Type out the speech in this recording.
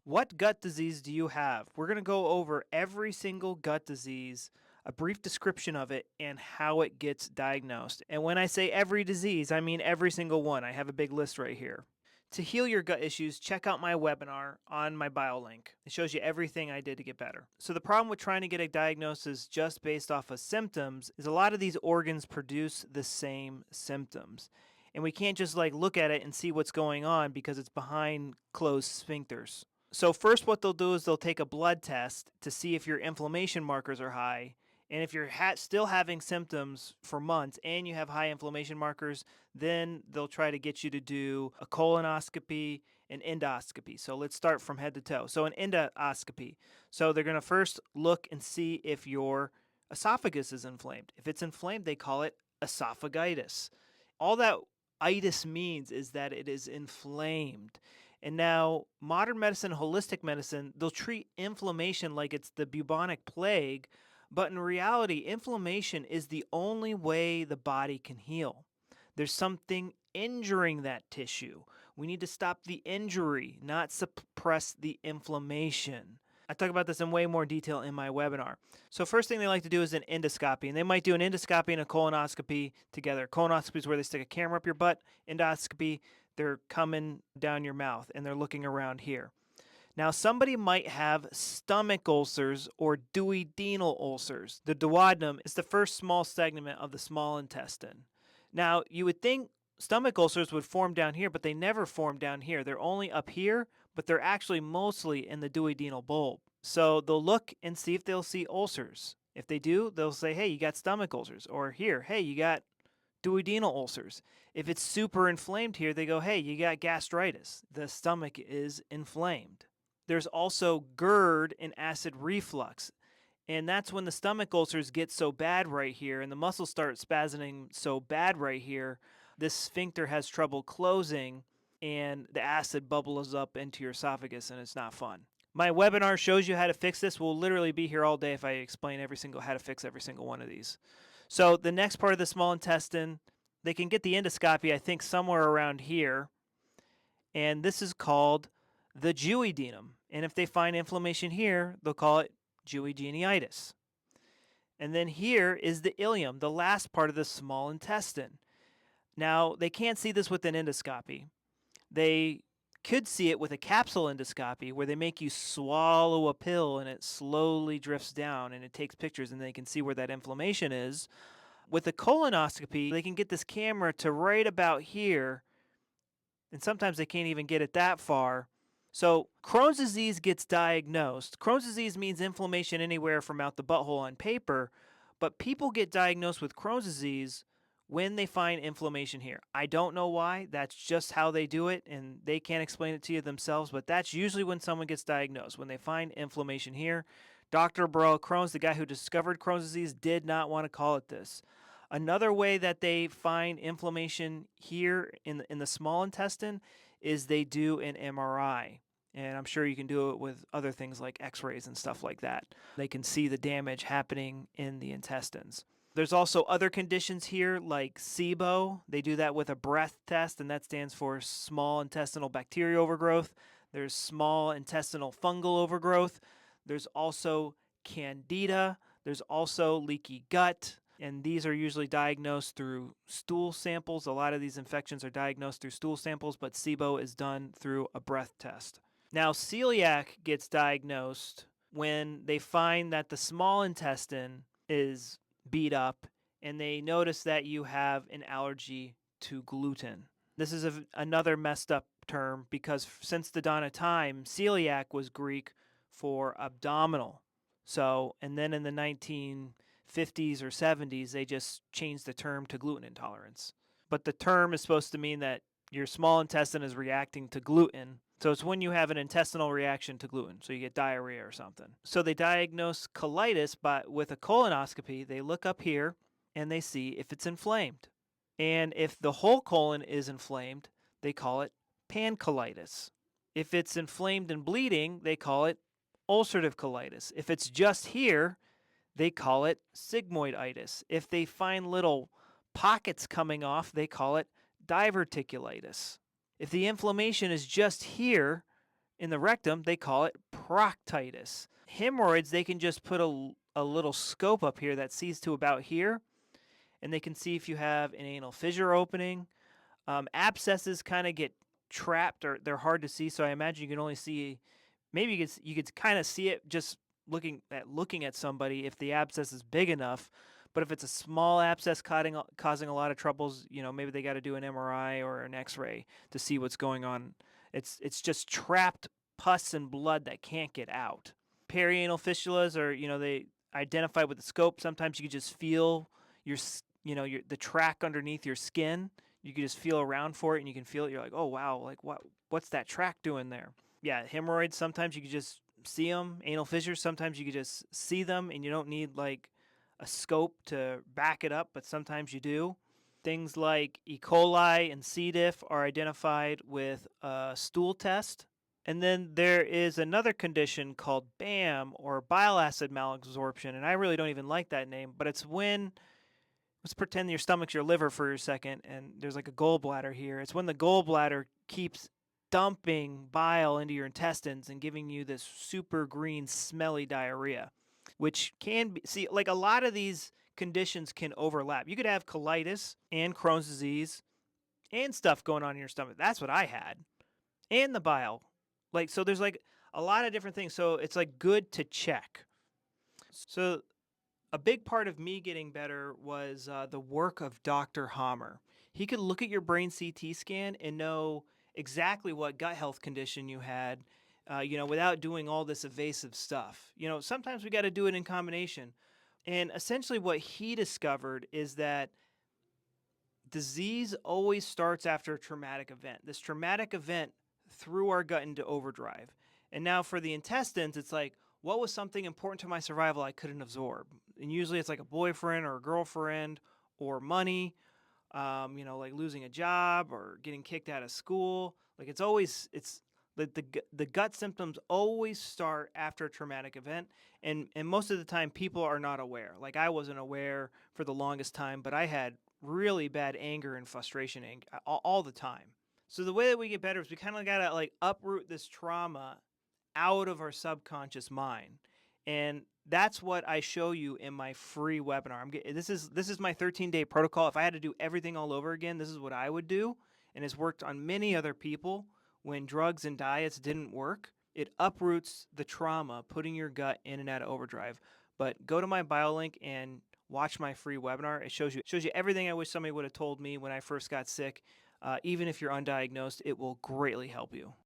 What gut disease do you have? We're going to go over every single gut disease, a brief description of it, and how it gets diagnosed. And when I say every disease, I mean every single one. I have a big list right here. To heal your gut issues, check out my webinar on my bio link. It shows you everything I did to get better. So, the problem with trying to get a diagnosis just based off of symptoms is a lot of these organs produce the same symptoms. And we can't just look at it and see what's going on because it's behind closed sphincters. So first what they'll do is they'll take a blood test to see if your inflammation markers are high. And if you're still having symptoms for months and you have high inflammation markers, then they'll try to get you to do a colonoscopy and endoscopy. So let's start from head to toe. So an endoscopy. So they're going to first look and see if your esophagus is inflamed. If it's inflamed, they call it esophagitis. All that itis means is that it is inflamed. And now, modern medicine, holistic medicine, they'll treat inflammation like it's the bubonic plague, but in reality, inflammation is the only way the body can heal. There's something injuring that tissue. We need to stop the injury, not suppress the inflammation. I talk about this in way more detail in my webinar. So first thing they like to do is an endoscopy, and they might do an endoscopy and a colonoscopy together. Colonoscopy is where they stick a camera up your butt. Endoscopy, they're coming down your mouth and they're looking around here. Now, somebody might have stomach ulcers or duodenal ulcers. The duodenum is the first small segment of the small intestine. Now, you would think stomach ulcers would form down here, but they never form down here. They're only up here, but they're actually mostly in the duodenal bulb. So they'll look and see if they'll see ulcers. If they do, they'll say, hey, you got stomach ulcers. Or here, hey, you got duodenal ulcers. If it's super inflamed here, they go, hey, you got gastritis. The stomach is inflamed. There's also GERD and acid reflux. And that's when the stomach ulcers get so bad right here and the muscles start spasming so bad right here, this sphincter has trouble closing and the acid bubbles up into your esophagus and it's not fun. My webinar shows you how to fix this. We'll literally be here all day if I explain how to fix every single one of these. So the next part of the small intestine, they can get the endoscopy, I think, somewhere around here. And this is called the duodenum. And if they find inflammation here, they'll call it duodeneitis. And then here is the ileum, the last part of the small intestine. Now, they can't see this with an endoscopy. They could see it with a capsule endoscopy where they make you swallow a pill and it slowly drifts down and it takes pictures and they can see where that inflammation is. With a colonoscopy, they can get this camera to right about here, and sometimes they can't even get it that far. So Crohn's disease gets diagnosed. Crohn's disease means inflammation anywhere from out the butthole on paper, but people get diagnosed with Crohn's disease when they find inflammation here. I don't know why. That's just how they do it, and they can't explain it to you themselves, but that's usually when someone gets diagnosed, when they find inflammation here. Dr. Burrell Crohn's, the guy who discovered Crohn's disease, did not want to call it this. Another way that they find inflammation here in the small intestine is they do an MRI. And I'm sure you can do it with other things like x-rays and stuff like that. They can see the damage happening in the intestines. There's also other conditions here like SIBO. They do that with a breath test, and that stands for small intestinal bacterial overgrowth. There's small intestinal fungal overgrowth. There's also candida. There's also leaky gut. And these are usually diagnosed through stool samples. A lot of these infections are diagnosed through stool samples, but SIBO is done through a breath test. Now, celiac gets diagnosed when they find that the small intestine is beat up and they notice that you have an allergy to gluten. This is another messed up term because since the dawn of time, celiac was Greek for abdominal. So, and then in the 1950s or 70s, they just changed the term to gluten intolerance. But the term is supposed to mean that your small intestine is reacting to gluten. So it's when you have an intestinal reaction to gluten, so you get diarrhea or something. So they diagnose colitis with a colonoscopy. They look up here and they see if it's inflamed. And if the whole colon is inflamed, they call it pancolitis. If it's inflamed and bleeding, they call it ulcerative colitis. If it's just here, they call it sigmoiditis. If they find little pockets coming off, they call it diverticulitis. If the inflammation is just here, In the rectum, they call it proctitis. Hemorrhoids, they can just put a little scope up here that sees to about here, and they can see if you have an anal fissure opening. Abscesses kind of get trapped, or they're hard to see, so I imagine you can only see, maybe you could kind of see it just looking at somebody if the abscess is big enough. But if it's a small abscess causing a lot of troubles, maybe they got to do an MRI or an X-ray to see what's going on. It's just trapped pus and blood that can't get out. Perianal fistulas are, they identify with the scope. Sometimes you can just feel your the track underneath your skin. You can just feel around for it, and you can feel it. You're like, oh wow, like what's that track doing there? Yeah, hemorrhoids, sometimes you can just see them. Anal fissures, sometimes you can just see them, and you don't need like a scope to back it up, but sometimes you do. Things like E. coli and C. diff are identified with a stool test. And then there is another condition called BAM, or bile acid malabsorption, and I really don't even like that name, but it's when, let's pretend your stomach's your liver for a second and there's like a gallbladder here. It's when the gallbladder keeps dumping bile into your intestines and giving you this super green, smelly diarrhea, which can be, see, like a lot of these conditions can overlap. You could have colitis and Crohn's disease and stuff going on in your stomach. That's what I had. And the bile. Like, so there's like a lot of different things. So it's like good to check. So a big part of me getting better was the work of Dr. Hammer. He could look at your brain CT scan and know exactly what gut health condition you had, without doing all this evasive stuff. Sometimes we got to do it in combination. And essentially, what he discovered is that disease always starts after a traumatic event. This traumatic event threw our gut into overdrive. And now for the intestines, it's like, what was something important to my survival I couldn't absorb? And usually it's like a boyfriend or a girlfriend or money, like losing a job or getting kicked out of school. Like it's the gut symptoms always start after a traumatic event, and most of the time people are not aware. Like I wasn't aware for the longest time, but I had really bad anger and frustration all the time. So the way that we get better is we kind of gotta like uproot this trauma out of our subconscious mind, and that's what I show you in my free webinar. This is my 13-day protocol. If I had to do everything all over again, this is what I would do, and it's worked on many other people when drugs and diets didn't work. It uproots the trauma, putting your gut in and out of overdrive. But go to my bio link and watch my free webinar. It shows you everything I wish somebody would have told me when I first got sick. Even if you're undiagnosed, it will greatly help you.